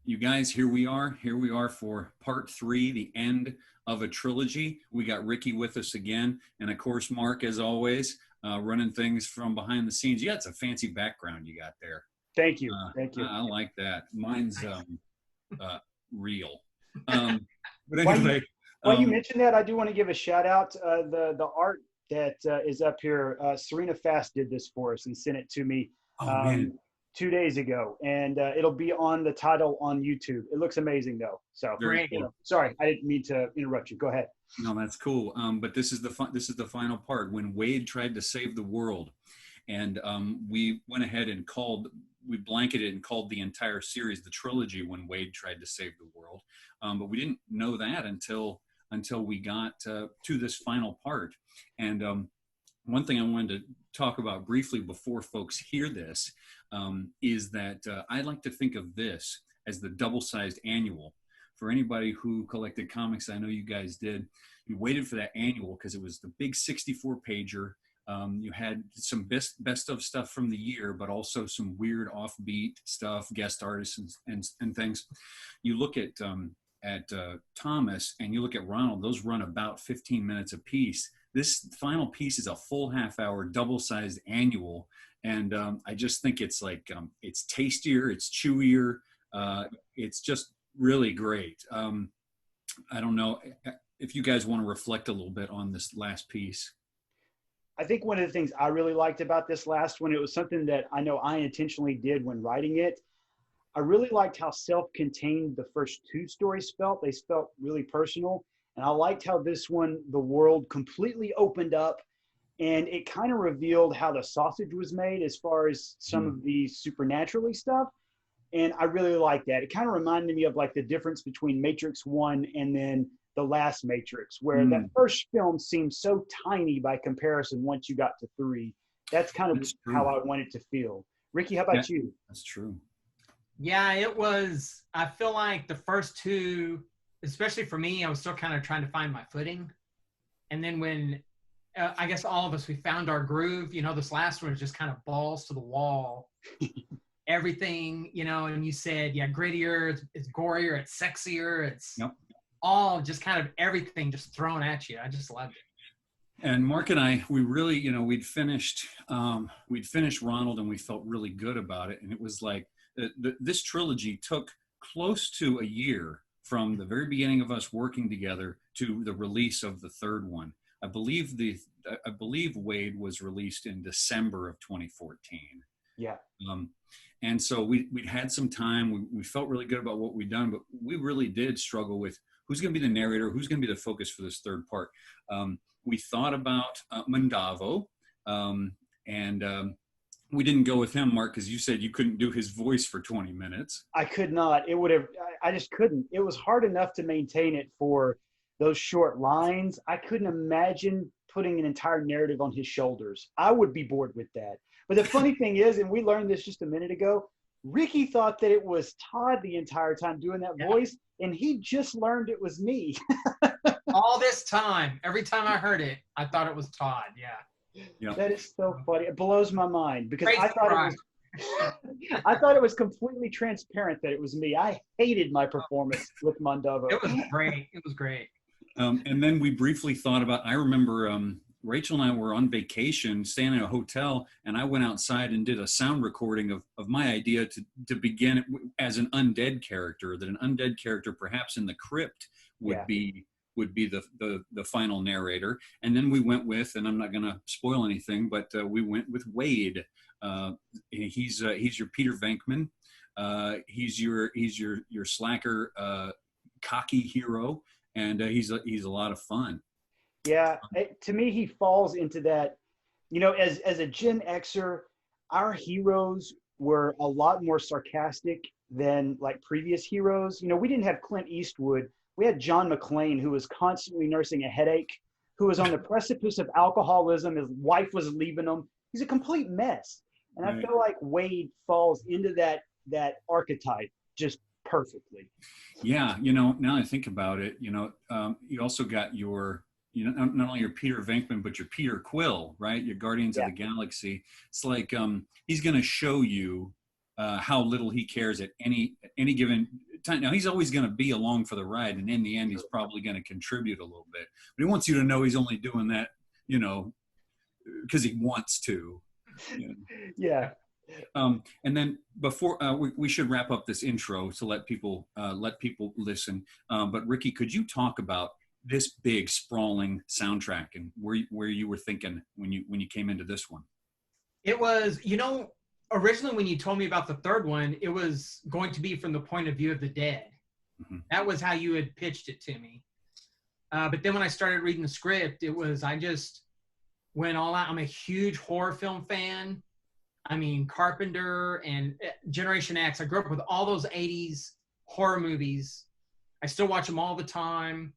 You guys, here we are. Here we are for part 3, the end of a trilogy. We got Ricky with us again. And of course, Mark, as always, running things from behind the scenes. Yeah, it's a fancy background you got there. Thank you. Thank you. I like that. Mine's real. But While anyway. you mentioned that, I do want to give a shout out. The art that is up here, Serena Fast did this for us and sent it to me. Oh, man. 2 days ago, and it'll be on the title on YouTube. It looks amazing though. So Very cool. Sorry, I didn't mean to interrupt you. Go ahead. No, that's cool. But this is the final part when Wade tried to save the world, and we went ahead and we blanketed and called the entire series the trilogy when Wade tried to save the world. But we didn't know that until we got to this final part. And one thing I wanted to talk about briefly before folks hear this is that I like to think of this as the double-sized annual. For anybody who collected comics, I know you guys did, you waited for that annual because it was the big 64-pager. You had some best of stuff from the year, but also some weird offbeat stuff, guest artists and things. You look at Thomas and you look at Ronald, those run about 15 minutes a piece. This final piece is a full half-hour, double-sized annual, and I just think it's like it's tastier, it's chewier, it's just really great. I don't know if you guys want to reflect a little bit on this last piece. I think one of the things I really liked about this last one, it was something that I know I intentionally did when writing it. I really liked how self-contained the first 2 stories felt. They felt really personal. And I liked how this one, the world completely opened up and it kind of revealed how the sausage was made as far as some of the supernaturally stuff. And I really liked that. It kind of reminded me of like the difference between Matrix 1 and then the last Matrix, where that first film seemed so tiny by comparison once you got to 3. That's kind of how I wanted to feel. Ricky, how about you? That's true. Yeah, it was. I feel like the first 2, especially for me, I was still kind of trying to find my footing. And then when, I guess all of us, we found our groove, this last one was just kind of balls to the wall. Everything, and you said, yeah, grittier, it's gorier, it's sexier, it's all just kind of everything just thrown at you. I just loved it. And Mark and I, we really, we'd finished Ronald and we felt really good about it. And it was like, this trilogy took close to a year from the very beginning of us working together to the release of the 3rd one. I believe Wade was released in December of 2014. Yeah. And so we'd had some time. We felt really good about what we'd done, but we really did struggle with who's going to be the narrator, who's going to be the focus for this 3rd part. We thought about Mandavo, and we didn't go with him, Mark, because you said you couldn't do his voice for 20 minutes. I could not. I just couldn't. It was hard enough to maintain it for those short lines. I couldn't imagine putting an entire narrative on his shoulders. I would be bored with that. But the funny thing is, and we learned this just a minute ago, Ricky thought that it was Todd the entire time doing that voice, and he just learned it was me. All this time, every time I heard it, I thought it was Todd. Yeah. That is so funny. It blows my mind because I thought it was completely transparent that it was me. I hated my performance with Mandavo. It was great. It was great. And then we briefly thought about, I remember Rachel and I were on vacation, staying in a hotel, and I went outside and did a sound recording of my idea to begin as an undead character, that an undead character perhaps in the crypt would be the final narrator. And then we went with, and I'm not going to spoil anything, but we went with Wade. He's your Peter Venkman. He's your slacker, cocky hero, and he's a lot of fun. Yeah, to me, he falls into that, as a Gen Xer, our heroes were a lot more sarcastic than like previous heroes. We didn't have Clint Eastwood. We had John McClane, who was constantly nursing a headache, who was on the precipice of alcoholism. His wife was leaving him. He's a complete mess. And I feel like Wade falls into that archetype just perfectly. Yeah, now I think about it, you also got your not only your Peter Venkman, but your Peter Quill, right? Your Guardians of the Galaxy. It's like he's going to show you how little he cares at any given time. Now he's always going to be along for the ride, and in the end, he's probably going to contribute a little bit. But he wants you to know he's only doing that, because he wants to. Yeah. And then before we should wrap up this intro to let people listen. But Ricky, could you talk about this big sprawling soundtrack and where you were thinking when you came into this one? It was, originally when you told me about the third one, it was going to be from the point of view of the dead. Mm-hmm. That was how you had pitched it to me. But then when I started reading the script, I just went all out. I'm a huge horror film fan. I mean, Carpenter and Generation X. I grew up with all those 80s horror movies. I still watch them all the time.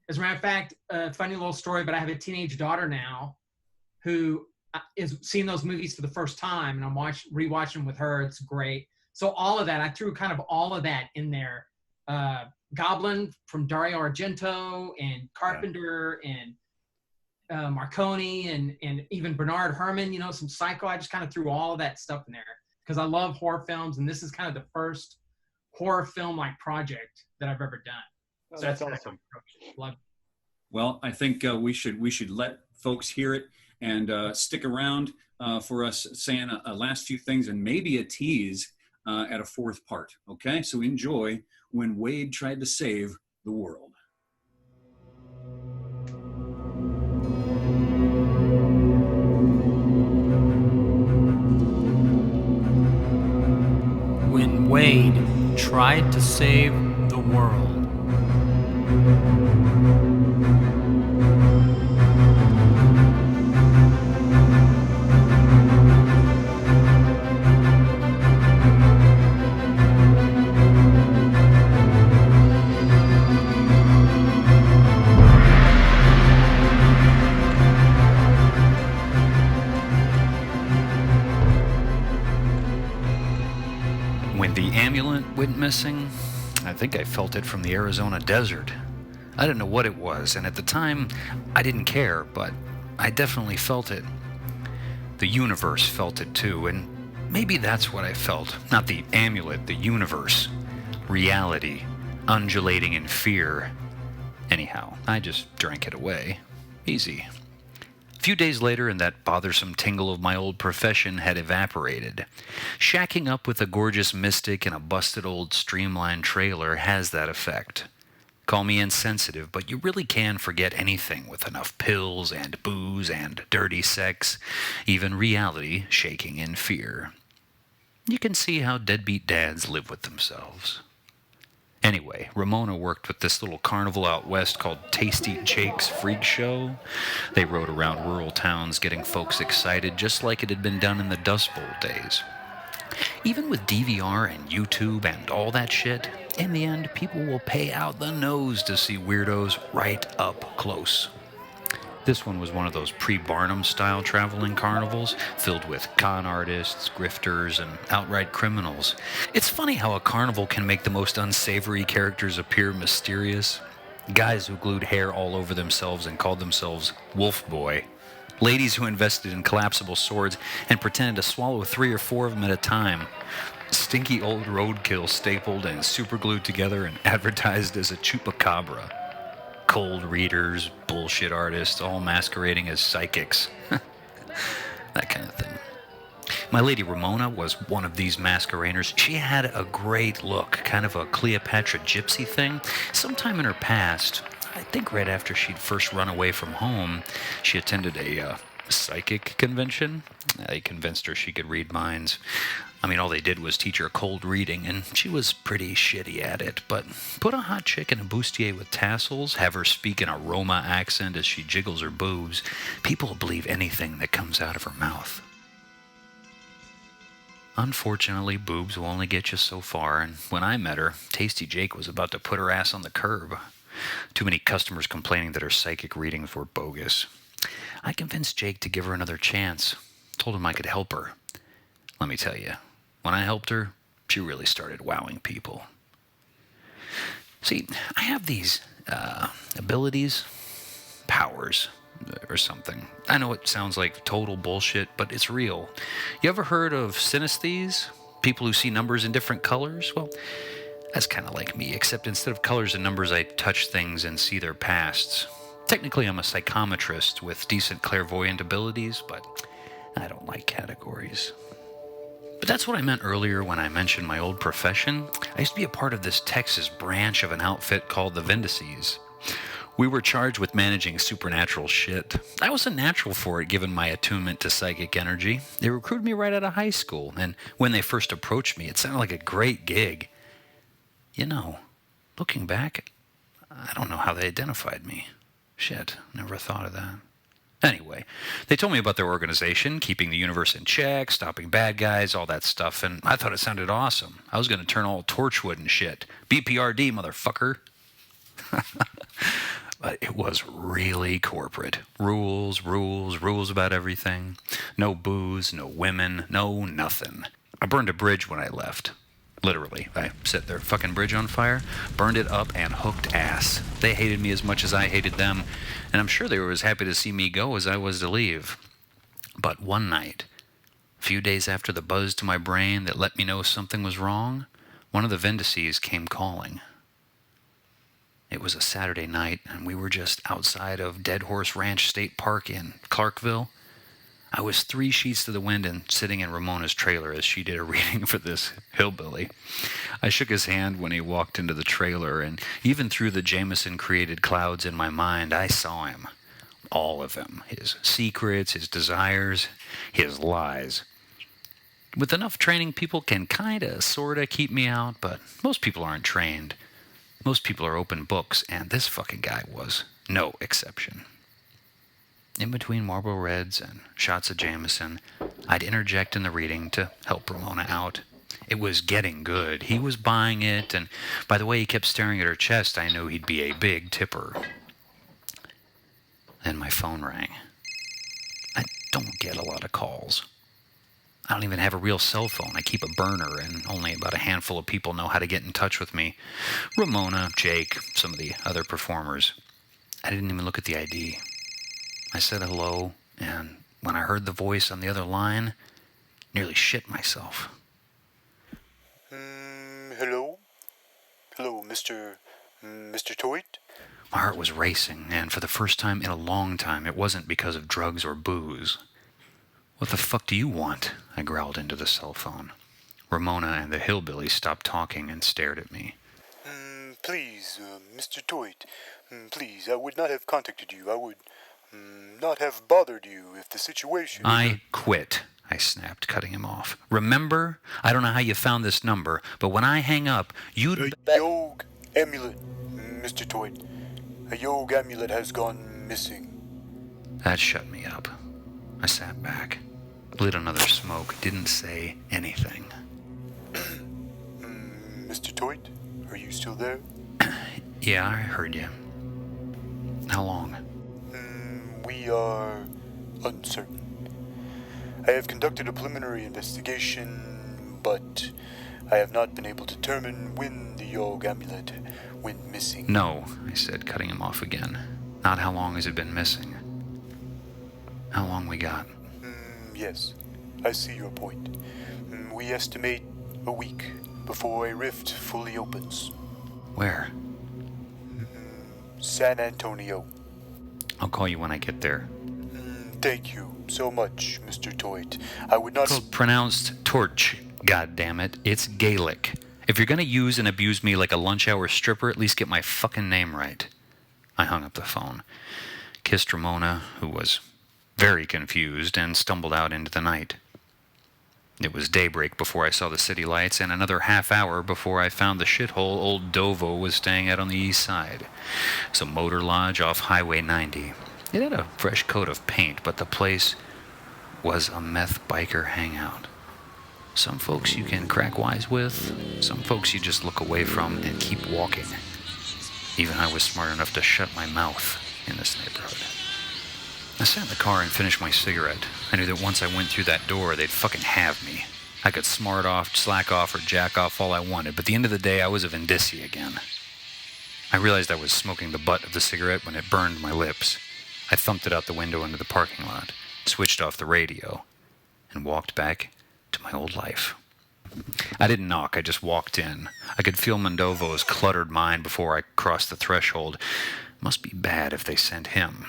As a matter of fact, a funny little story, but I have a teenage daughter now who is seeing those movies for the first time, and I'm rewatching them with her. It's great. So all of that, I threw kind of all of that in there. Goblin from Dario Argento and Carpenter and Marconi and even Bernard Herrmann, some Psycho. I just kind of threw all of that stuff in there because I love horror films, and this is kind of the first horror film like project that I've ever done. Oh, so that's awesome. Love it. Well, I think we should let folks hear it and stick around for us saying a last few things and maybe a tease at a fourth part. Okay, so enjoy When Wade Tried to Save the World. When Wade tried to save the world. When the amulet went missing, I think I felt it from the Arizona desert. I didn't know what it was, and at the time, I didn't care, but I definitely felt it. The universe felt it too, and maybe that's what I felt. Not the amulet, the universe. Reality, undulating in fear. Anyhow, I just drank it away. Easy. A few days later, and that bothersome tingle of my old profession had evaporated. Shacking up with a gorgeous mystic in a busted old streamlined trailer has that effect. Call me insensitive, but you really can forget anything with enough pills and booze and dirty sex, even reality shaking in fear. You can see how deadbeat dads live with themselves. Anyway, Ramona worked with this little carnival out west called Tasty Jake's Freak Show. They rode around rural towns getting folks excited just like it had been done in the Dust Bowl days. Even with DVR and YouTube and all that shit, in the end, people will pay out the nose to see weirdos right up close. This one was one of those pre-Barnum style traveling carnivals filled with con artists, grifters, and outright criminals. It's funny how a carnival can make the most unsavory characters appear mysterious. Guys who glued hair all over themselves and called themselves Wolf Boy. Ladies who invested in collapsible swords and pretended to swallow 3 or 4 of them at a time. Stinky old roadkill stapled and superglued together and advertised as a chupacabra. Cold readers, bullshit artists, all masquerading as psychics. That kind of thing. My lady Ramona was one of these masqueraders. She had a great look, kind of a Cleopatra gypsy thing. Sometime in her past, I think right after she'd first run away from home, she attended a psychic convention. They convinced her she could read minds. I mean, all they did was teach her cold reading, and she was pretty shitty at it. But put a hot chick in a bustier with tassels, have her speak in a Roma accent as she jiggles her boobs, people will believe anything that comes out of her mouth. Unfortunately, boobs will only get you so far, and when I met her, Tasty Jake was about to put her ass on the curb. Too many customers complaining that her psychic readings were bogus. I convinced Jake to give her another chance. Told him I could help her. Let me tell you, when I helped her, she really started wowing people. See, I have these abilities, powers, or something. I know it sounds like total bullshit, but it's real. You ever heard of synesthetes? People who see numbers in different colors? Well, That's kind of like me, except instead of colors and numbers, I touch things and see their pasts. Technically, I'm a psychometrist with decent clairvoyant abilities, but I don't like categories. But that's what I meant earlier when I mentioned my old profession. I used to be a part of this Texas branch of an outfit called the Vindices. We were charged with managing supernatural shit. I was a natural for it given my attunement to psychic energy. They recruited me right out of high school, and when they first approached me, it sounded like a great gig. You know, looking back, I don't know how they identified me. Shit, never thought of that. Anyway, they told me about their organization, keeping the universe in check, stopping bad guys, all that stuff, and I thought it sounded awesome. I was going to turn all Torchwood and shit. BPRD, motherfucker. But it was really corporate. Rules, rules, rules about everything. No booze, no women, no nothing. I burned a bridge when I left. Literally. I set their fucking bridge on fire, burned it up, and hooked ass. They hated me as much as I hated them, and I'm sure they were as happy to see me go as I was to leave. But one night, a few days after the buzz to my brain that let me know something was wrong, one of the Vindices came calling. It was a Saturday night, and we were just outside of Dead Horse Ranch State Park in Clarkville. I was 3 sheets to the wind and sitting in Ramona's trailer as she did a reading for this hillbilly. I shook his hand when he walked into the trailer, and even through the Jameson-created clouds in my mind, I saw him. All of him. His secrets, his desires, his lies. With enough training, people can kinda, sorta keep me out, but most people aren't trained. Most people are open books, and this fucking guy was no exception. In between Marlboro Reds and shots of Jameson, I'd interject in the reading to help Ramona out. It was getting good. He was buying it, and by the way he kept staring at her chest, I knew he'd be a big tipper. Then my phone rang. I don't get a lot of calls. I don't even have a real cell phone. I keep a burner, and only about a handful of people know how to get in touch with me. Ramona, Jake, some of the other performers. I didn't even look at the ID. I said hello, and when I heard the voice on the other line, nearly shit myself. Hello? Hello, Mr. Toyd? My heart was racing, and for the first time in a long time, it wasn't because of drugs or booze. What the fuck do you want? I growled into the cell phone. Ramona and the hillbilly stopped talking and stared at me. Please, Mr. Toyd, please, I would not have contacted you. I would not have bothered you if the situation... I quit, I snapped, cutting him off. Remember? I don't know how you found this number, but when I hang up, you'd... A Yog amulet, Mr. Toyd. A Yog amulet has gone missing. That shut me up. I sat back, lit another smoke, didn't say anything. Mr. Toyd, are you still there? Yeah, I heard you. How long? We are uncertain. I have conducted a preliminary investigation, but I have not been able to determine when the Yog amulet went missing. No, I said, cutting him off again. Not how long has it been missing. How long we got? Yes, I see your point. We estimate a week before a rift fully opens. Where? San Antonio. I'll call you when I get there. Thank you so much, Mr. Toyd. I would not... It's pronounced torch, goddammit. It's Gaelic. If you're gonna use and abuse me like a lunch hour stripper, at least get my fucking name right. I hung up the phone, kissed Ramona, who was very confused, and stumbled out into the night. It was daybreak before I saw the city lights, and another half hour before I found the shithole old Dovo was staying at on the east side. Some motor lodge off Highway 90. It had a fresh coat of paint, but the place was a meth biker hangout. Some folks you can crack wise with, some folks you just look away from and keep walking. Even I was smart enough to shut my mouth in this neighborhood. I sat in the car and finished my cigarette. I knew that once I went through that door, they'd fucking have me. I could smart off, slack off, or jack off all I wanted, but at the end of the day, I was a Vindici again. I realized I was smoking the butt of the cigarette when it burned my lips. I thumped it out the window into the parking lot, switched off the radio, and walked back to my old life. I didn't knock, I just walked in. I could feel Mondovo's cluttered mind before I crossed the threshold. Must be bad if they sent him.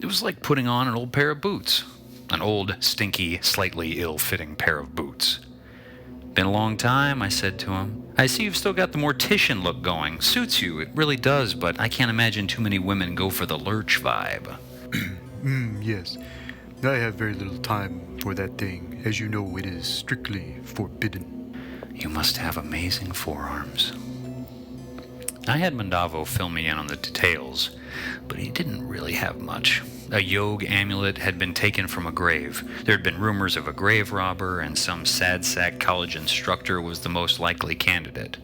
It was like putting on an old pair of boots. An old, stinky, slightly ill-fitting pair of boots. Been a long time, I said to him. I see you've still got the mortician look going. Suits you, it really does, but I can't imagine too many women go for the lurch vibe. Yes. I have very little time for that thing. As you know, it is strictly forbidden. You must have amazing forearms. I had Mondovo fill me in on the details, but he didn't really have much. A Yog amulet had been taken from a grave. There had been rumors of a grave robber, and some sad sack college instructor was the most likely candidate.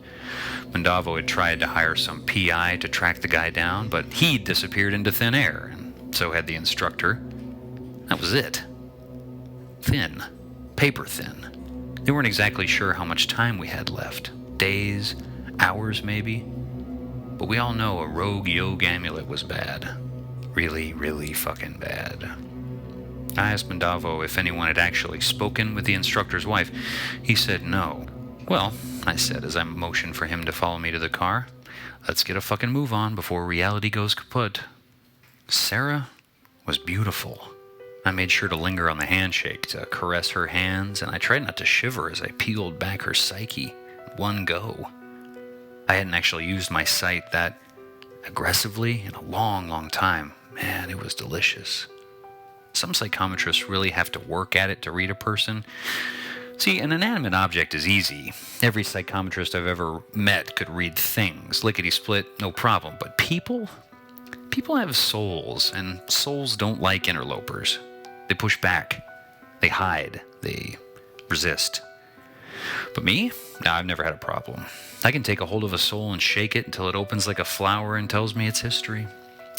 Mondovo had tried to hire some PI to track the guy down, but he'd disappeared into thin air, and so had the instructor. That was it. Thin. Paper thin. They weren't exactly sure how much time we had left. Days, hours maybe. But we all know a rogue Yog amulet was bad. Really, really fucking bad. I asked Mondovo if anyone had actually spoken with the instructor's wife. He said no. Well, I said as I motioned for him to follow me to the car, let's get a fucking move on before reality goes kaput. Sarah was beautiful. I made sure to linger on the handshake to caress her hands, and I tried not to shiver as I peeled back her psyche. One go. I hadn't actually used my sight that aggressively in a long, long time. Man, it was delicious. Some psychometrists really have to work at it to read a person. See, an inanimate object is easy. Every psychometrist I've ever met could read things. Lickety-split, no problem. But people? People have souls, and souls don't like interlopers. They push back. They hide. They resist. But me? No, I've never had a problem. I can take a hold of a soul and shake it until it opens like a flower and tells me its history.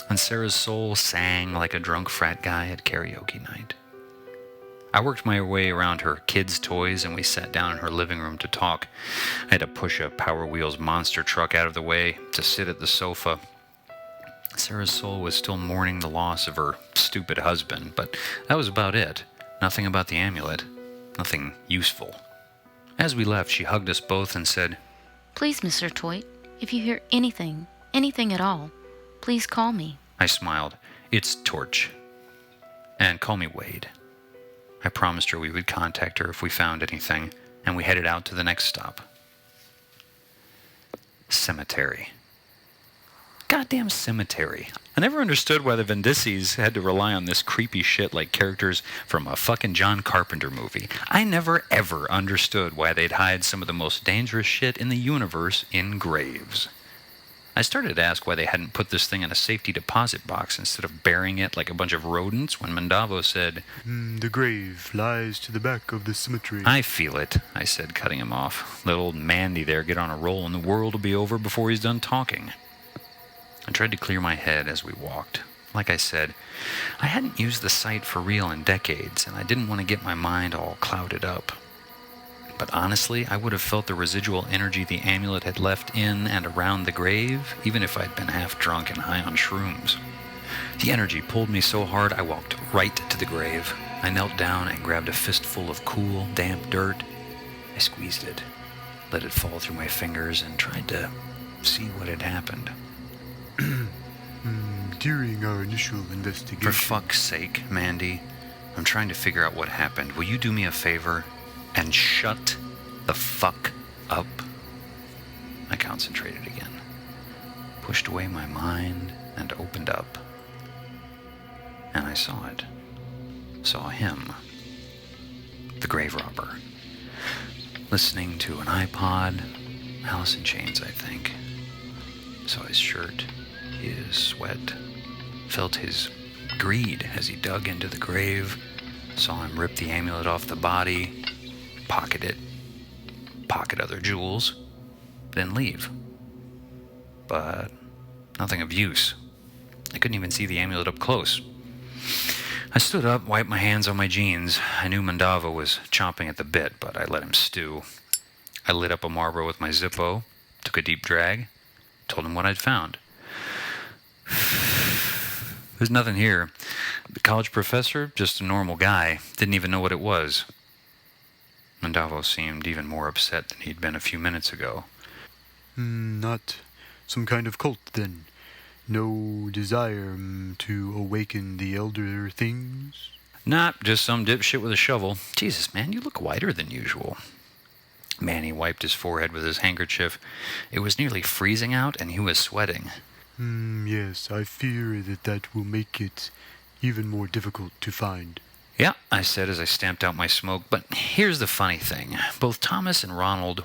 And Sarah's soul sang like a drunk frat guy at karaoke night. I worked my way around her kids' toys and we sat down in her living room to talk. I had to push a Power Wheels monster truck out of the way to sit at the sofa. Sarah's soul was still mourning the loss of her stupid husband, but that was about it. Nothing about the amulet. Nothing useful. As we left, she hugged us both and said, Please, Mr. Toit, if you hear anything at all, please call me. I smiled. It's Torch. And call me Wade. I promised her we would contact her if we found anything, and we headed out to the next stop. Cemetery. Goddamn cemetery. I never understood why the Vendices had to rely on this creepy shit like characters from a fucking John Carpenter movie. I never ever understood why they'd hide some of the most dangerous shit in the universe in graves. I started to ask why they hadn't put this thing in a safety deposit box instead of burying it like a bunch of rodents when Mondovo said, The grave lies to the back of the cemetery. I feel it, I said, cutting him off. Let old Mandy there get on a roll and the world will be over before he's done talking. I tried to clear my head as we walked. Like I said, I hadn't used the sight for real in decades, and I didn't want to get my mind all clouded up. But honestly, I would have felt the residual energy the amulet had left in and around the grave, even if I'd been half drunk and high on shrooms. The energy pulled me so hard I walked right to the grave. I knelt down and grabbed a fistful of cool, damp dirt. I squeezed it, let it fall through my fingers, and tried to see what had happened. During our initial investigation... For fuck's sake, Mandy, I'm trying to figure out what happened. Will you do me a favor and shut the fuck up? I concentrated again, pushed away my mind, and opened up. And I saw it. Saw him. The grave robber. Listening to an iPod. Alice in Chains, I think. Saw his shirt, his sweat. Felt his greed as he dug into the grave. Saw him rip the amulet off the body. Pocket it. Pocket other jewels. Then leave. But nothing of use. I couldn't even see the amulet up close. I stood up, wiped my hands on my jeans. I knew Mondovo was chomping at the bit, but I let him stew. I lit up a Marlboro with my Zippo, took a deep drag, told him what I'd found. There's nothing here. The college professor, just a normal guy, didn't even know what it was. Mandavo seemed even more upset than he'd been a few minutes ago. Not some kind of cult, then? No desire to awaken the elder things? Nah, just some dipshit with a shovel. Jesus, man, you look whiter than usual. Manny wiped his forehead with his handkerchief. It was nearly freezing out, and he was sweating. Yes, I fear that will make it even more difficult to find. Yeah, I said as I stamped out my smoke, but here's the funny thing. Both Thomas and Ronald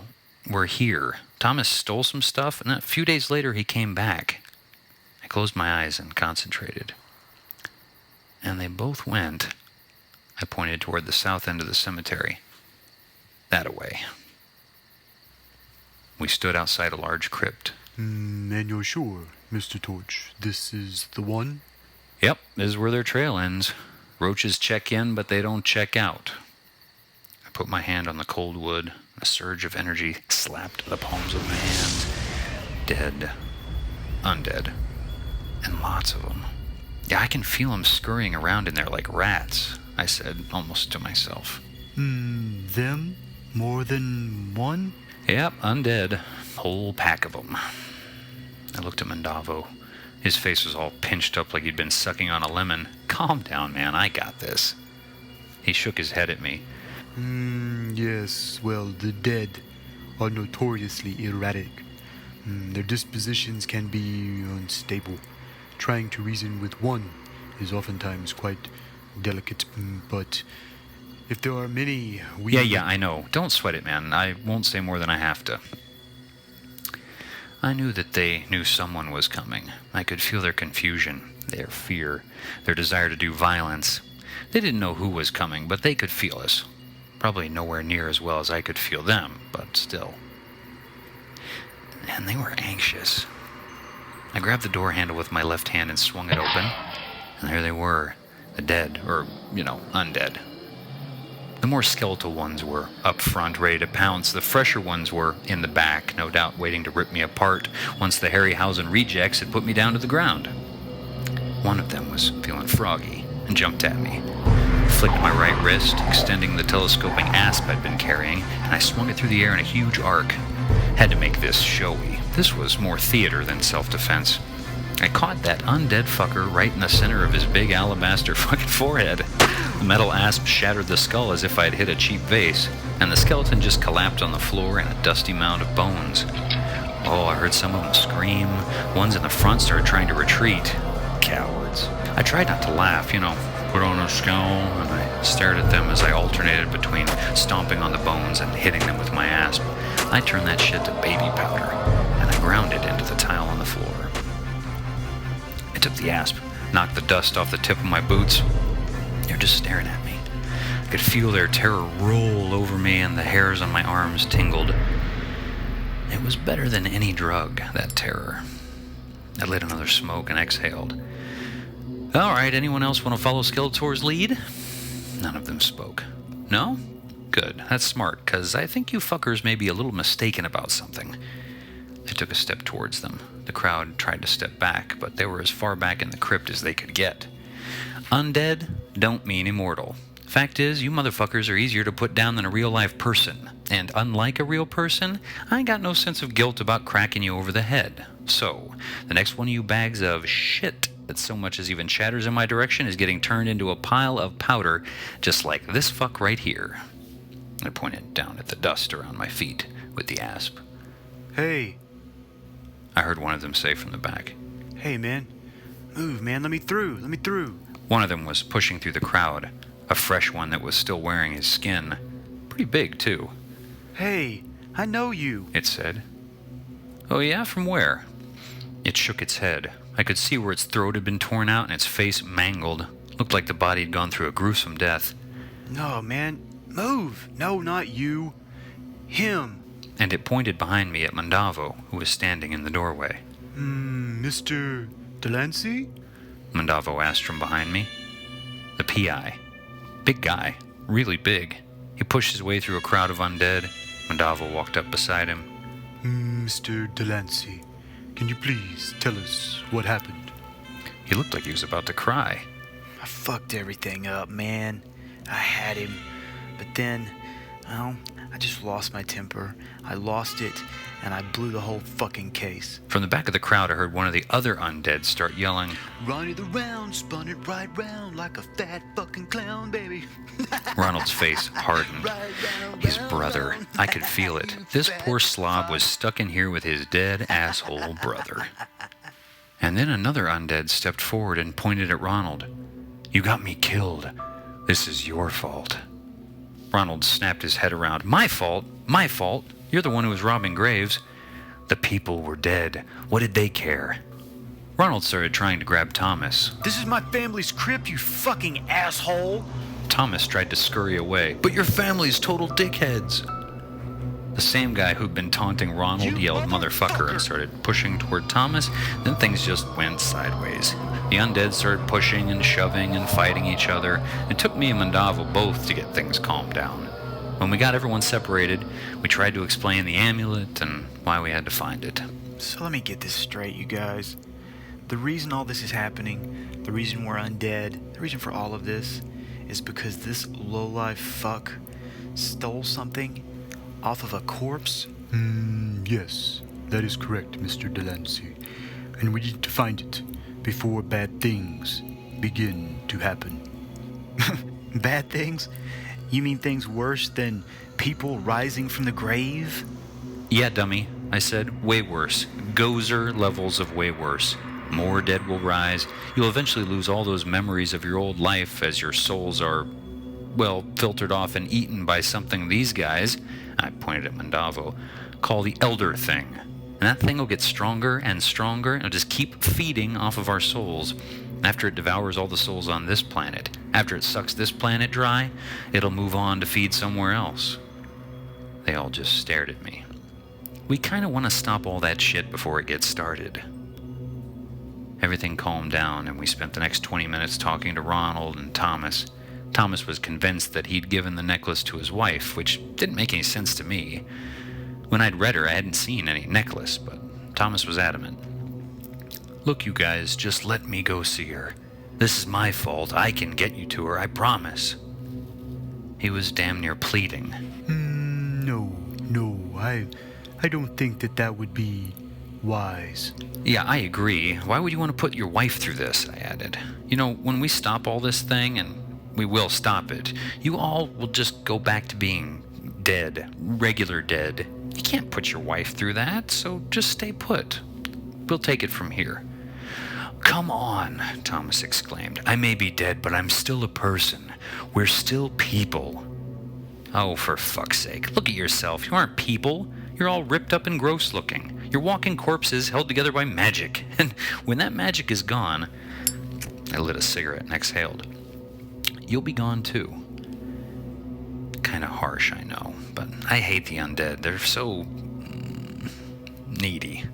were here. Thomas stole some stuff, and a few days later he came back. I closed my eyes and concentrated. And they both went. I pointed toward the south end of the cemetery. That-a-way. We stood outside a large crypt. And you're sure, Mr. Torch, this is the one? Yep, this is where their trail ends. Roaches check in, but they don't check out. I put my hand on the cold wood. A surge of energy slapped the palms of my hands. Dead. Undead. And lots of them. Yeah, I can feel them scurrying around in there like rats, I said, almost to myself. Them? More than one? Yep, undead. Whole pack of them. I looked at Mandavo. His face was all pinched up like he'd been sucking on a lemon. Calm down, man, I got this. He shook his head at me. Yes, well, the dead are notoriously erratic. Their dispositions can be unstable. Trying to reason with one is oftentimes quite delicate, but if there are many, Yeah, I know. Don't sweat it, man. I won't say more than I have to. I knew that they knew someone was coming. I could feel their confusion, their fear, their desire to do violence. They didn't know who was coming, but they could feel us. Probably nowhere near as well as I could feel them, but still. And they were anxious. I grabbed the door handle with my left hand and swung it open, and there they were, the dead, or, undead. The more skeletal ones were up front, ready to pounce. The fresher ones were in the back, no doubt waiting to rip me apart once the Harryhausen rejects had put me down to the ground. One of them was feeling froggy and jumped at me. Flicked my right wrist, extending the telescoping asp I'd been carrying, and I swung it through the air in a huge arc. Had to make this showy. This was more theater than self-defense. I caught that undead fucker right in the center of his big alabaster fucking forehead. The metal asp shattered the skull as if I'd hit a cheap vase, and the skeleton just collapsed on the floor in a dusty mound of bones. Oh, I heard some of them scream. Ones in the front started trying to retreat. Cowards. I tried not to laugh, put on a scowl, and I stared at them as I alternated between stomping on the bones and hitting them with my asp. I turned that shit to baby powder, and I ground it into the tile on the floor. I took the asp, knocked the dust off the tip of my boots. They're just staring at me. I could feel their terror roll over me, and the hairs on my arms tingled. It was better than any drug, that terror. I lit another smoke and exhaled. All right, anyone else want to follow Skeletor's lead? None of them spoke. No? Good, that's smart, because I think you fuckers may be a little mistaken about something. I took a step towards them. The crowd tried to step back, but they were as far back in the crypt as they could get. Undead don't mean immortal. Fact is, you motherfuckers are easier to put down than a real-life person. And unlike a real person, I ain't got no sense of guilt about cracking you over the head. So, the next one of you bags of shit that so much as even chatters in my direction is getting turned into a pile of powder, just like this fuck right here. I pointed down at the dust around my feet with the asp. Hey. I heard one of them say from the back. Hey, man. Move, man. Let me through. One of them was pushing through the crowd, a fresh one that was still wearing his skin. Pretty big, too. Hey, I know you, it said. Oh yeah, from where? It shook its head. I could see where its throat had been torn out and its face mangled. Looked like the body had gone through a gruesome death. No, man. Move. No, not you. Him. And it pointed behind me at Mandavo, who was standing in the doorway. Mr. Delancey? Mandavo asked from behind me. The PI. Big guy. Really big. He pushed his way through a crowd of undead. Mandavo walked up beside him. Mr. Delancey, can you please tell us what happened? He looked like he was about to cry. I fucked everything up, man. I had him, but then Well, I just lost my temper. I lost it, and I blew the whole fucking case. From the back of the crowd, I heard one of the other undead start yelling, Ronnie the Round spun it right round like a fat fucking clown, baby. Ronald's face hardened. Right round, His round, brother. round. I could feel it. This poor slob was stuck in here with his dead asshole brother. And then another undead stepped forward and pointed at Ronald. You got me killed. This is your fault. Ronald snapped his head around. My fault? My fault? You're the one who was robbing graves. The people were dead. What did they care? Ronald started trying to grab Thomas. This is my family's crypt, you fucking asshole. Thomas tried to scurry away. But your family's total dickheads. The same guy who'd been taunting Ronald yelled motherfucker and started pushing toward Thomas. Then things just went sideways. The undead started pushing and shoving and fighting each other. It took me and Mandavo both to get things calmed down. When we got everyone separated, we tried to explain the amulet and why we had to find it. So let me get this straight, you guys. The reason all this is happening, the reason we're undead, the reason for all of this is because this lowlife fuck stole something off of a corpse? Yes, that is correct, Mr. Delancey. And we need to find it before bad things begin to happen. Bad things? You mean things worse than people rising from the grave? Yeah, dummy, I said. Way worse. Gozer levels of way worse. More dead will rise. You'll eventually lose all those memories of your old life as your souls are, well, filtered off and eaten by something these guys, I pointed at Mandavo, call the Elder Thing. And that thing will get stronger and stronger, and it'll just keep feeding off of our souls. After it devours all the souls on this planet, after it sucks this planet dry, it'll move on to feed somewhere else. They all just stared at me. We kind of want to stop all that shit before it gets started. Everything calmed down, and we spent the next 20 minutes talking to Ronald and Thomas. Thomas was convinced that he'd given the necklace to his wife, which didn't make any sense to me. When I'd read her, I hadn't seen any necklace, but Thomas was adamant. Look, you guys, just let me go see her. This is my fault. I can get you to her, I promise. He was damn near pleading. No, I don't think that would be wise. Yeah, I agree. Why would you want to put your wife through this? I added. You know, when we stop all this thing, and we will stop it, you all will just go back to being dead, regular dead. You can't put your wife through that, so just stay put. We'll take it from here. Come on, Thomas exclaimed. I may be dead, but I'm still a person. We're still people. Oh, for fuck's sake. Look at yourself. You aren't people. You're all ripped up and gross looking. You're walking corpses held together by magic. And when that magic is gone, I lit a cigarette and exhaled. You'll be gone too. Kind of harsh, I know, but I hate the undead. They're so needy.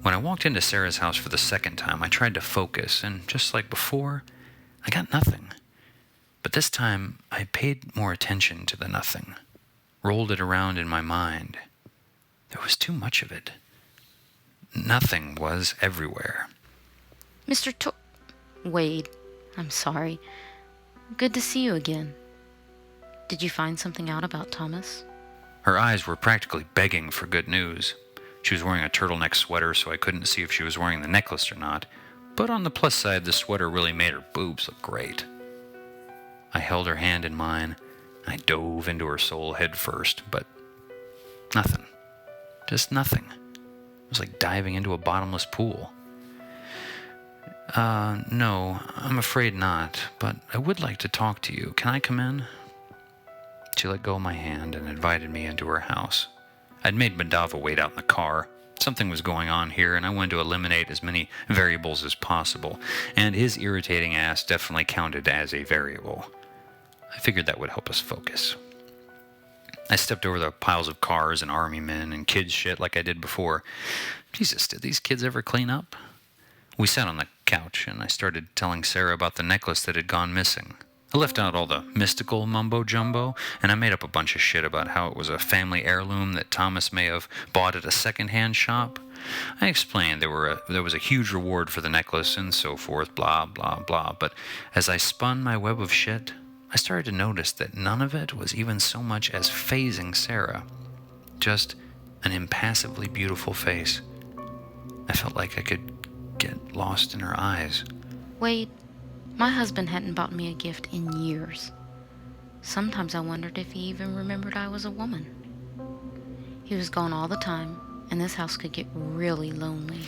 When I walked into Sarah's house for the second time, I tried to focus, and just like before, I got nothing. But this time, I paid more attention to the nothing, rolled it around in my mind. There was too much of it. Nothing was everywhere. Mr. Wade, I'm sorry. Good to see you again. Did you find something out about Thomas? Her eyes were practically begging for good news. She was wearing a turtleneck sweater, so I couldn't see if she was wearing the necklace or not. But on the plus side, the sweater really made her boobs look great. I held her hand in mine. I dove into her soul head first, but nothing. Just nothing. It was like diving into a bottomless pool. No, I'm afraid not, but I would like to talk to you. Can I come in? She let go of my hand and invited me into her house. I'd made Mandava wait out in the car. Something was going on here, and I wanted to eliminate as many variables as possible, and his irritating ass definitely counted as a variable. I figured that would help us focus. I stepped over the piles of cars and army men and kids shit like I did before. Jesus, did these kids ever clean up? We sat on the couch, and I started telling Sarah about the necklace that had gone missing. I left out all the mystical mumbo-jumbo, and I made up a bunch of shit about how it was a family heirloom that Thomas may have bought at a second-hand shop. I explained there was a huge reward for the necklace and so forth, blah, blah, blah, but as I spun my web of shit, I started to notice that none of it was even so much as phasing Sarah. Just an impassively beautiful face. I felt like I could get lost in her eyes. Wade, my husband hadn't bought me a gift in years. Sometimes I wondered if he even remembered I was a woman. He was gone all the time, and this house could get really lonely.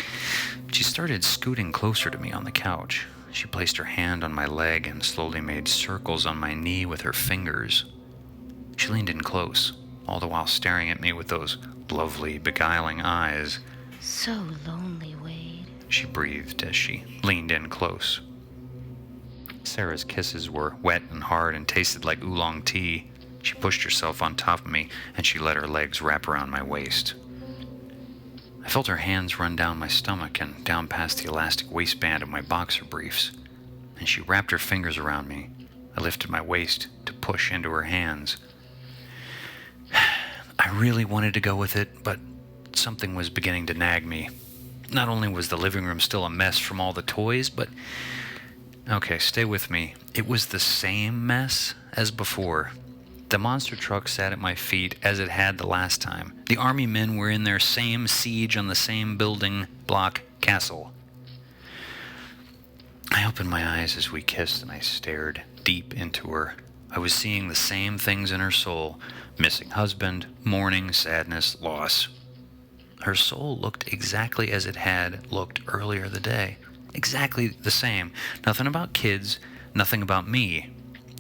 She started scooting closer to me on the couch. She placed her hand on my leg and slowly made circles on my knee with her fingers. She leaned in close, all the while staring at me with those lovely, beguiling eyes. So lonely, Wade, She breathed as she leaned in close. Sarah's kisses were wet and hard and tasted like oolong tea. She pushed herself on top of me, and she let her legs wrap around my waist. I felt her hands run down my stomach and down past the elastic waistband of my boxer briefs, and she wrapped her fingers around me. I lifted my waist to push into her hands. I really wanted to go with it, but something was beginning to nag me. Not only was the living room still a mess from all the toys, but... Okay, stay with me. It was the same mess as before. The monster truck sat at my feet as it had the last time. The army men were in their same siege on the same building block castle. I opened my eyes as we kissed, and I stared deep into her. I was seeing the same things in her soul: missing husband, mourning, sadness, loss. Her soul looked exactly as it had looked earlier the day. Exactly the same. Nothing about kids, nothing about me.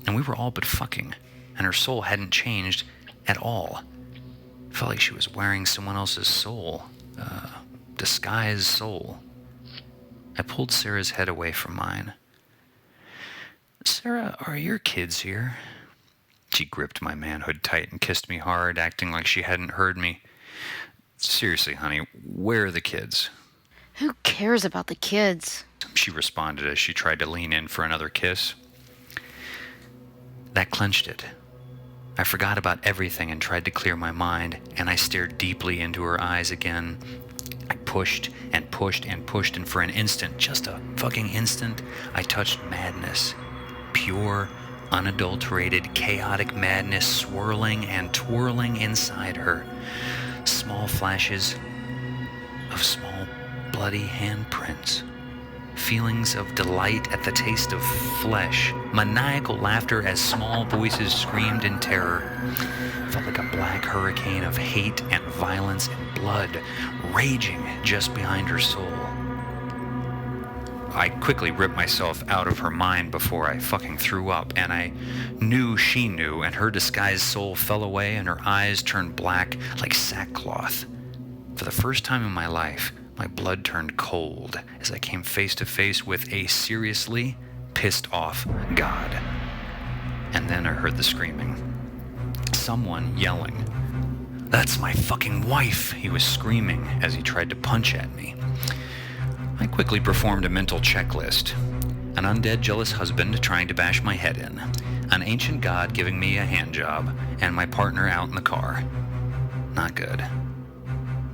And we were all but fucking. And her soul hadn't changed at all. It felt like she was wearing someone else's soul. Disguised soul. I pulled Sarah's head away from mine. "Sarah, are your kids here?" She gripped my manhood tight and kissed me hard, acting like she hadn't heard me. "Seriously, honey, where are the kids?" Who cares about the kids? She responded as she tried to lean in for another kiss. That clenched it. I forgot about everything and tried to clear my mind, and I stared deeply into her eyes again. I pushed and pushed and pushed, and for an instant, just a fucking instant, I touched madness. Pure, unadulterated, chaotic madness swirling and twirling inside her. Small flashes of small, bloody handprints. Feelings of delight at the taste of flesh. Maniacal laughter as small voices screamed in terror. Felt like a black hurricane of hate and violence and blood raging just behind her soul. I quickly ripped myself out of her mind before I fucking threw up, and I knew she knew, and her disguised soul fell away and her eyes turned black like sackcloth. For the first time in my life, my blood turned cold as I came face to face with a seriously pissed off God. And then I heard the screaming. Someone yelling. "That's my fucking wife," he was screaming as he tried to punch at me. I quickly performed a mental checklist. An undead jealous husband trying to bash my head in. An ancient god giving me a hand job. And my partner out in the car. Not good.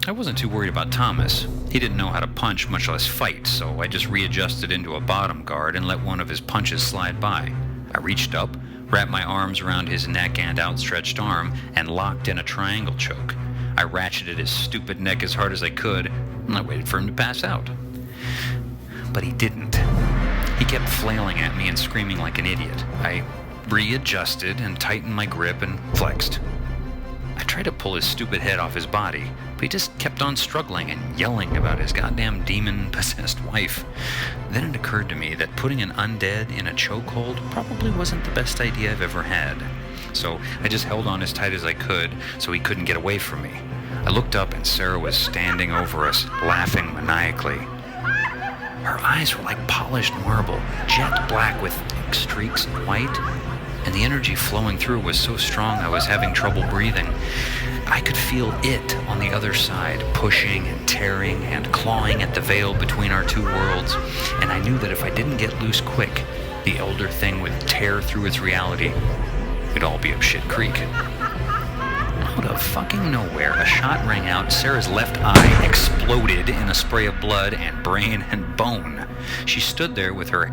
I wasn't too worried about Thomas. He didn't know how to punch, much less fight, so I just readjusted into a bottom guard and let one of his punches slide by. I reached up, wrapped my arms around his neck and outstretched arm, and locked in a triangle choke. I ratcheted his stupid neck as hard as I could, and I waited for him to pass out. But he didn't. He kept flailing at me and screaming like an idiot. I readjusted and tightened my grip and flexed. I tried to pull his stupid head off his body, but he just kept on struggling and yelling about his goddamn demon-possessed wife. Then it occurred to me that putting an undead in a chokehold probably wasn't the best idea I've ever had. So I just held on as tight as I could so he couldn't get away from me. I looked up and Sarah was standing over us, laughing maniacally. Her eyes were like polished marble, jet black with streaks of white, and the energy flowing through was so strong I was having trouble breathing. I could feel it on the other side, pushing and tearing and clawing at the veil between our two worlds, and I knew that if I didn't get loose quick, the elder thing would tear through its reality. It'd all be up shit creek. Out of fucking nowhere, a shot rang out. Sarah's left eye exploded in a spray of blood and brain and bone. She stood there with her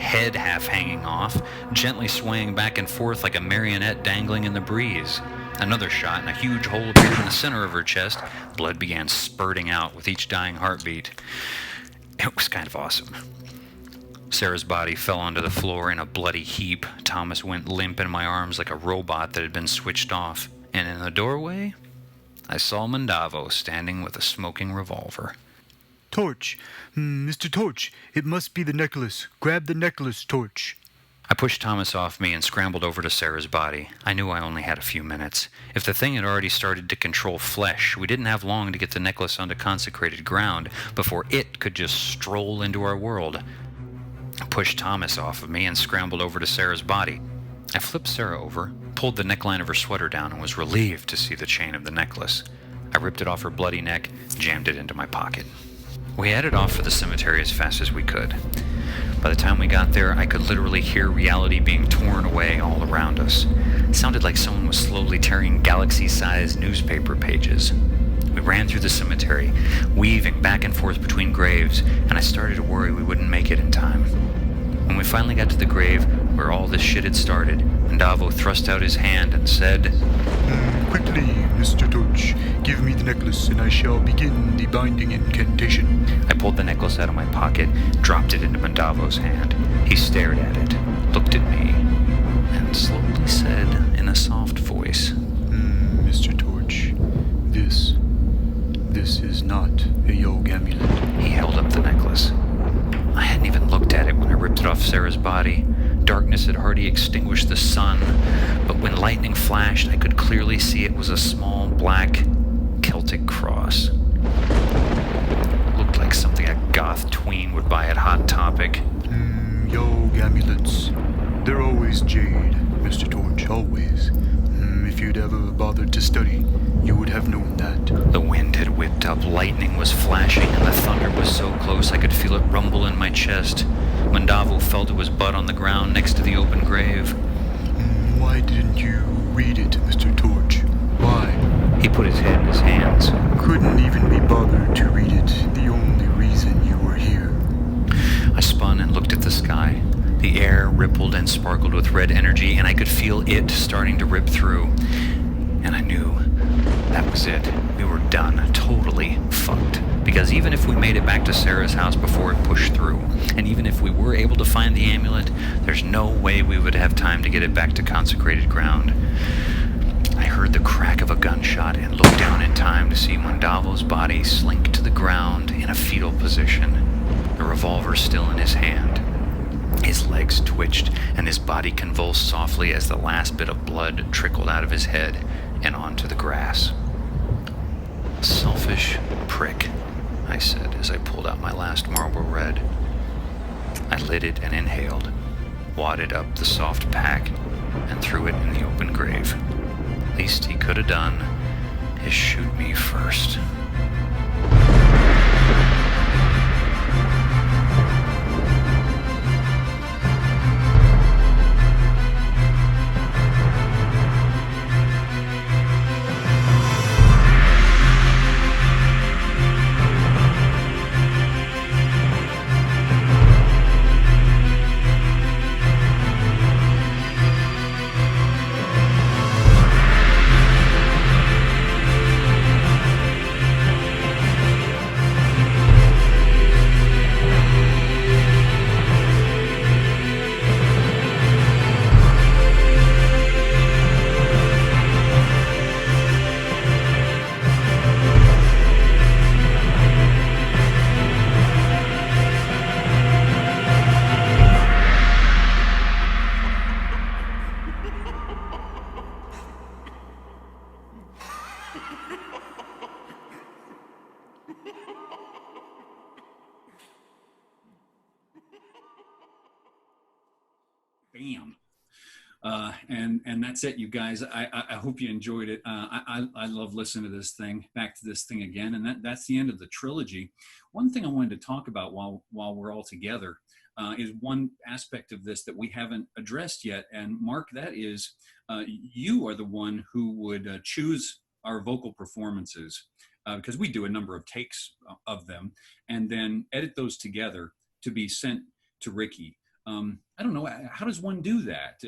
head half hanging off, gently swaying back and forth like a marionette dangling in the breeze. Another shot, and a huge hole appeared in the center of her chest. Blood began spurting out with each dying heartbeat. It was kind of awesome. Sarah's body fell onto the floor in a bloody heap. Thomas went limp in my arms like a robot that had been switched off. And in the doorway, I saw Mondavo standing with a smoking revolver. Torch. Mr. Torch, it must be the necklace. Grab the necklace, Torch. I pushed Thomas off me and scrambled over to Sarah's body. I knew I only had a few minutes. If the thing had already started to control flesh, we didn't have long to get the necklace onto consecrated ground before it could just stroll into our world. I pushed Thomas off of me and scrambled over to Sarah's body. I flipped Sarah over, pulled the neckline of her sweater down, and was relieved to see the chain of the necklace. I ripped it off her bloody neck, jammed it into my pocket. We headed off for the cemetery as fast as we could. By the time we got there, I could literally hear reality being torn away all around us. It sounded like someone was slowly tearing galaxy-sized newspaper pages. We ran through the cemetery, weaving back and forth between graves, and I started to worry we wouldn't make it in time. When we finally got to the grave where all this shit had started, Mondavo thrust out his hand and said, Quickly, Mr. Torch, give me the necklace and I shall begin the binding incantation. I pulled the necklace out of my pocket, dropped it into Mondavo's hand. He stared at it, looked at me, and slowly said in a soft voice, Mr. Torch, this is not a Yog amulet. He held up the necklace. I hadn't even looked at it when I ripped it off Sarah's body. Darkness had already extinguished the sun, but when lightning flashed, I could clearly see it was a small black Celtic cross. Looked like something a goth tween would buy at Hot Topic. Yog amulets. They're always jade, Mr. Torch, always. If you'd ever bothered to study, you would have known that. The wind had whipped up, lightning was flashing, and the thunder was so close I could feel it rumble in my chest. Mondavo fell to his butt on the ground next to the open grave. Why didn't you read it, Mr. Torch? Why? He put his head in his hands. Couldn't even be bothered to read it, the only reason you were here. I spun and looked at the sky. The air rippled and sparkled with red energy, and I could feel it starting to rip through. And I knew that was it. We were done, totally fucked. Because even if we made it back to Sarah's house before it pushed through, and even if we were able to find the amulet, there's no way we would have time to get it back to consecrated ground. I heard the crack of a gunshot and looked down in time to see Mondavo's body slink to the ground in a fetal position, the revolver still in his hand. His legs twitched, and his body convulsed softly as the last bit of blood trickled out of his head and onto the grass. Selfish prick, I said as I pulled out my last Marlboro Red. I lit it and inhaled, wadded up the soft pack, and threw it in the open grave. Least he could have done is shoot me first. Bam. And that's it, you guys. I hope you enjoyed it. I love listening to this thing, back to this thing again, and that's the end of the trilogy. One thing I wanted to talk about while we're all together is one aspect of this that we haven't addressed yet. And Mark, that is, you are the one who would choose our vocal performances because we do a number of takes of them, and then edit those together to be sent to Ricky. I don't know, how does one do that?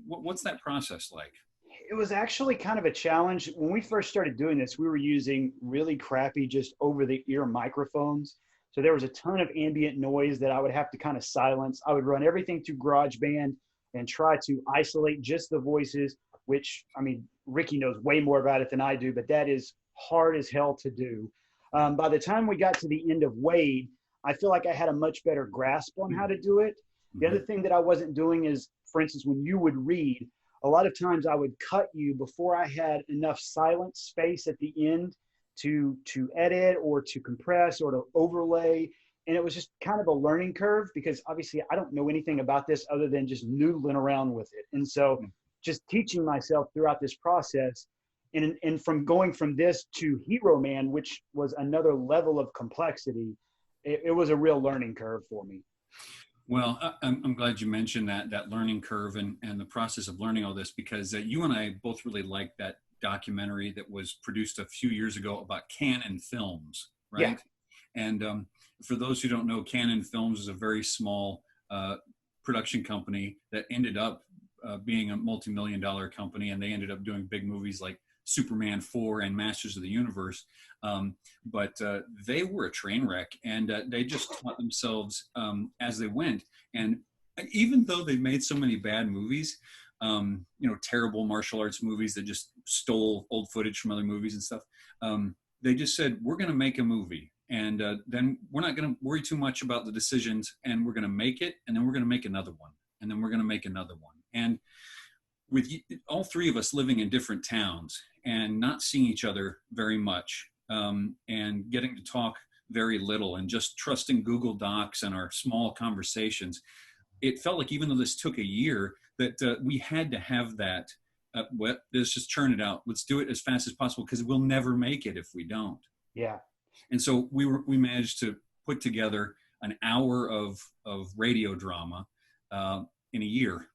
What's that process like? It was actually kind of a challenge. When we first started doing this, we were using really crappy, just over the ear microphones. So there was a ton of ambient noise that I would have to kind of silence. I would run everything through GarageBand and try to isolate just the voices, which, I mean, Ricky knows way more about it than I do, but that is hard as hell to do. By the time we got to the end of Wade, I feel like I had a much better grasp on how to do it. The other thing that I wasn't doing is, for instance, when you would read, a lot of times I would cut you before I had enough silent space at the end to edit or to compress or to overlay. And it was just kind of a learning curve because obviously I don't know anything about this other than just noodling around with it. And so just teaching myself throughout this process, and from going from this to Hero Man, which was another level of complexity, it was a real learning curve for me. Well, I'm glad you mentioned that learning curve and the process of learning all this, because you and I both really liked that documentary that was produced a few years ago about Canon Films, right? Yeah. And for those who don't know, Canon Films is a very small production company that ended up being a multi-million-dollar company, and they ended up doing big movies like Superman 4 and Masters of the Universe. But they were a train wreck, and they just taught themselves as they went. And even though they made so many bad movies, terrible martial arts movies that just stole old footage from other movies and stuff, they just said, we're going to make a movie. And then we're not going to worry too much about the decisions, and we're going to make it, and then we're going to make another one, and then we're going to make another one. And with all three of us living in different towns and not seeing each other very much, and getting to talk very little and just trusting Google Docs and our small conversations, it felt like even though this took a year, that we had to have that, let's just churn it out. Let's do it as fast as possible because we'll never make it if we don't. Yeah. And so we managed to put together an hour of radio drama in a year.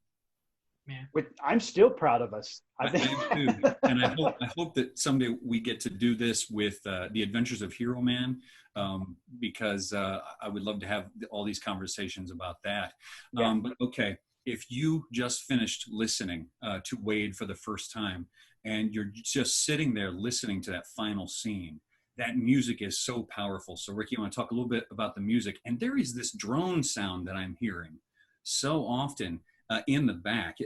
Man. I'm still proud of us. I am too. And I hope that someday we get to do this with The Adventures of Hero Man, because I would love to have all these conversations about that. Yeah. But okay, if you just finished listening to Wade for the first time, and you're just sitting there listening to that final scene, that music is so powerful. So Ricky, I want to talk a little bit about the music. And there is this drone sound that I'm hearing so often in the back.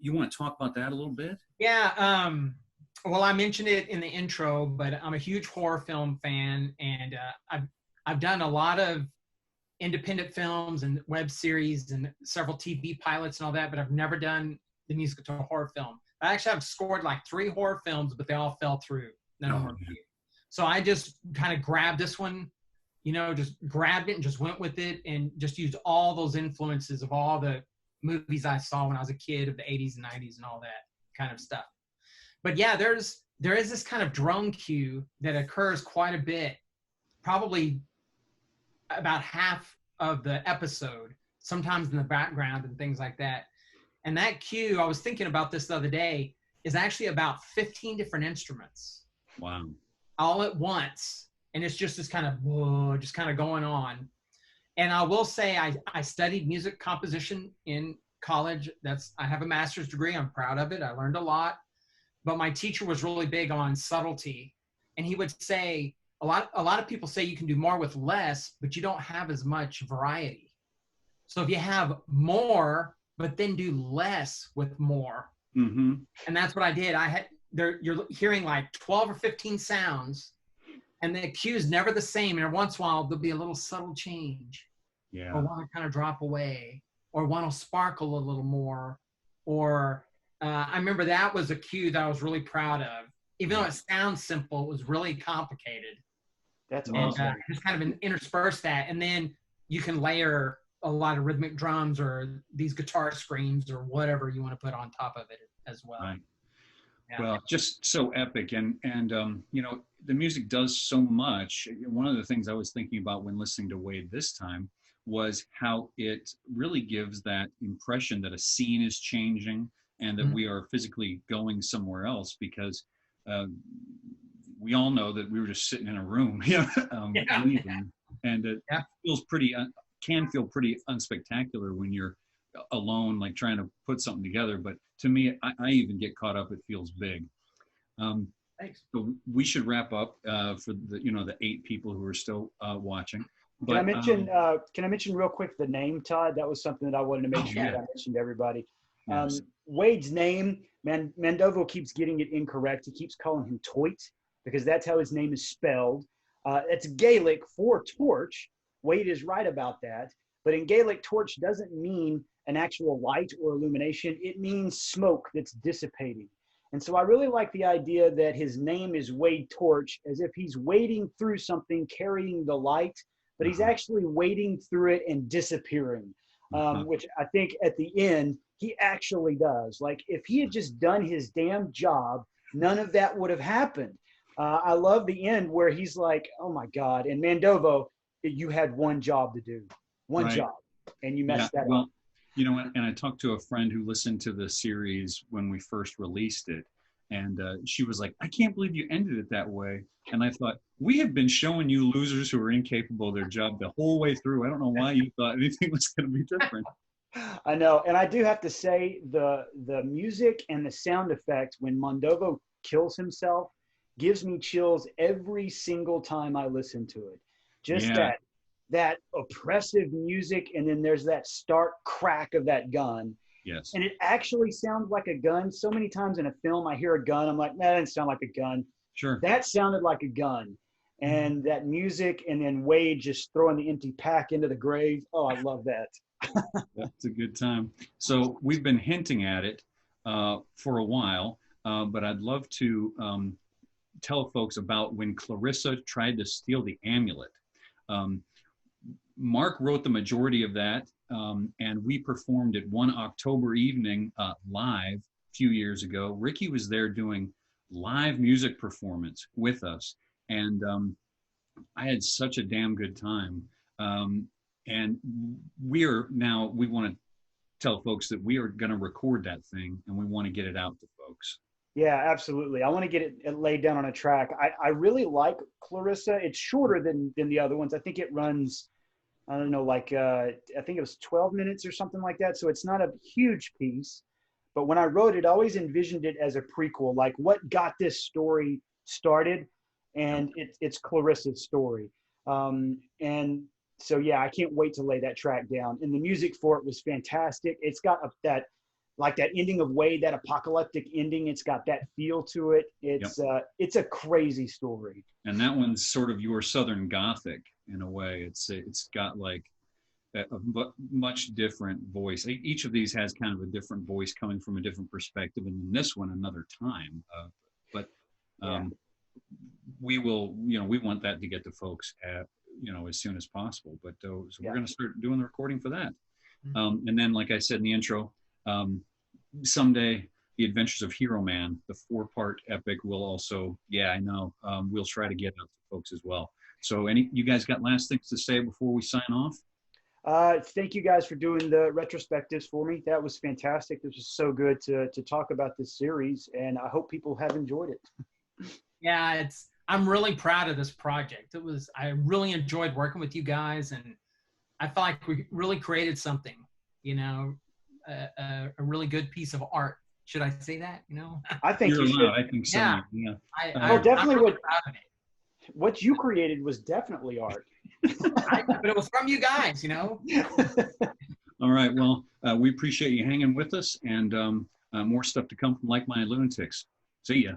You want to talk about that a little bit? Yeah. Well, I mentioned it in the intro, but I'm a huge horror film fan, and I've done a lot of independent films and web series and several TV pilots and all that, but I've never done the music to a horror film. I actually have scored like 3 horror films, but they all fell through. None of them were good. So I just kind of grabbed this one, just grabbed it and just went with it, and just used all those influences of all the movies I saw when I was a kid of the 80s and 90s and all that kind of stuff. But yeah, there is this kind of drone cue that occurs quite a bit, probably about half of the episode, sometimes in the background and things like that. And that cue, I was thinking about this the other day, is actually about 15 different instruments. Wow. All at once. And it's just this kind of, just kind of going on. And I will say I studied music composition in college. I have a master's degree. I'm proud of it. I learned a lot. But my teacher was really big on subtlety. And he would say, a lot of people say you can do more with less, but you don't have as much variety. So if you have more, but then do less with more. Mm-hmm. And that's what I did. You're hearing like 12 or 15 sounds, and the cue is never the same. And every once in a while, there'll be a little subtle change. Yeah. Or one will kind of drop away, or one will sparkle a little more. Or I remember that was a cue that I was really proud of. Even though it sounds simple, it was really complicated. That's and, awesome. just kind of intersperse that. And then you can layer a lot of rhythmic drums or these guitar screams or whatever you want to put on top of it as well. Right. Yeah. Well, just so epic. And the music does so much. One of the things I was thinking about when listening to Wade this time was how it really gives that impression that a scene is changing and that we are physically going somewhere else, because we all know that we were just sitting in a room, breathing, and it feels pretty can feel pretty unspectacular when you're alone, like trying to put something together. But to me, I even get caught up. It feels big. Thanks. So we should wrap up for the 8 people who are still watching. But, can I mention real quick the name, Todd? That was something that I wanted to make sure that I mentioned to everybody. Yes. Wade's name, Mandovo keeps getting it incorrect. He keeps calling him Toit because that's how his name is spelled. It's Gaelic for torch. Wade is right about that. But in Gaelic, torch doesn't mean an actual light or illumination. It means smoke that's dissipating. And so I really like the idea that his name is Wade Torch, as if he's wading through something, carrying the light, but he's actually wading through it and disappearing, which I think at the end, he actually does. Like, if he had just done his damn job, none of that would have happened. I love the end where he's like, oh my God. And Mandovo, you had one job to do, one job, and you messed that up. You know, and I talked to a friend who listened to the series when we first released it, and she was like, I can't believe you ended it that way. And I thought, we have been showing you losers who are incapable of their job the whole way through. I don't know why you thought anything was going to be different. I know. And I do have to say the music and the sound effect when Mandovo kills himself gives me chills every single time I listen to it. Just that oppressive music, and then there's that stark crack of that gun. Yes. And it actually sounds like a gun. So many times in a film I hear a gun, I'm like, that doesn't sound like a gun. Sure. That sounded like a gun. And that music, and then Wade just throwing the empty pack into the grave. Oh, I love that. That's a good time. So we've been hinting at it for a while, but I'd love to tell folks about when Clarissa tried to steal the amulet. Mark wrote the majority of that, and we performed it one October evening live a few years ago. Ricky was there doing live music performance with us, and I had such a damn good time. And we want to tell folks that we are going to record that thing, and we want to get it out to folks. Yeah, absolutely. I want to get it laid down on a track. I really like Clarissa. It's shorter than the other ones. I think it runs, I don't know, like I think it was 12 minutes or something like that. So it's not a huge piece. But when I wrote it, I always envisioned it as a prequel, like what got this story started. And it's Clarissa's story. And so, yeah, I can't wait to lay that track down. And the music for it was fantastic. It's got that ending of Wade, that apocalyptic ending. It's got that feel to it. It's a crazy story. And that one's sort of your Southern Gothic in a way. It's got like a much different voice. Each of these has kind of a different voice coming from a different perspective, and in this one another time. We will, we want that to get to folks as soon as possible. But so we're going to start doing the recording for that. And then, like I said in the intro, someday the Adventures of Hero Man, the 4-part epic, will also, we'll try to get out to folks as well. So you guys got last things to say before we sign off? Thank you guys for doing the retrospectives for me. That was fantastic. This was so good to talk about this series, and I hope people have enjoyed it. Yeah, I'm really proud of this project. I really enjoyed working with you guys, and I felt like we really created something, a really good piece of art. Should I say that? I think you should. I think so. Yeah. Well, definitely I'm really proud of it. What you created was definitely art. But it was from you guys, All right. Well, we appreciate you hanging with us, and more stuff to come from Like Minded Lunatics. See ya.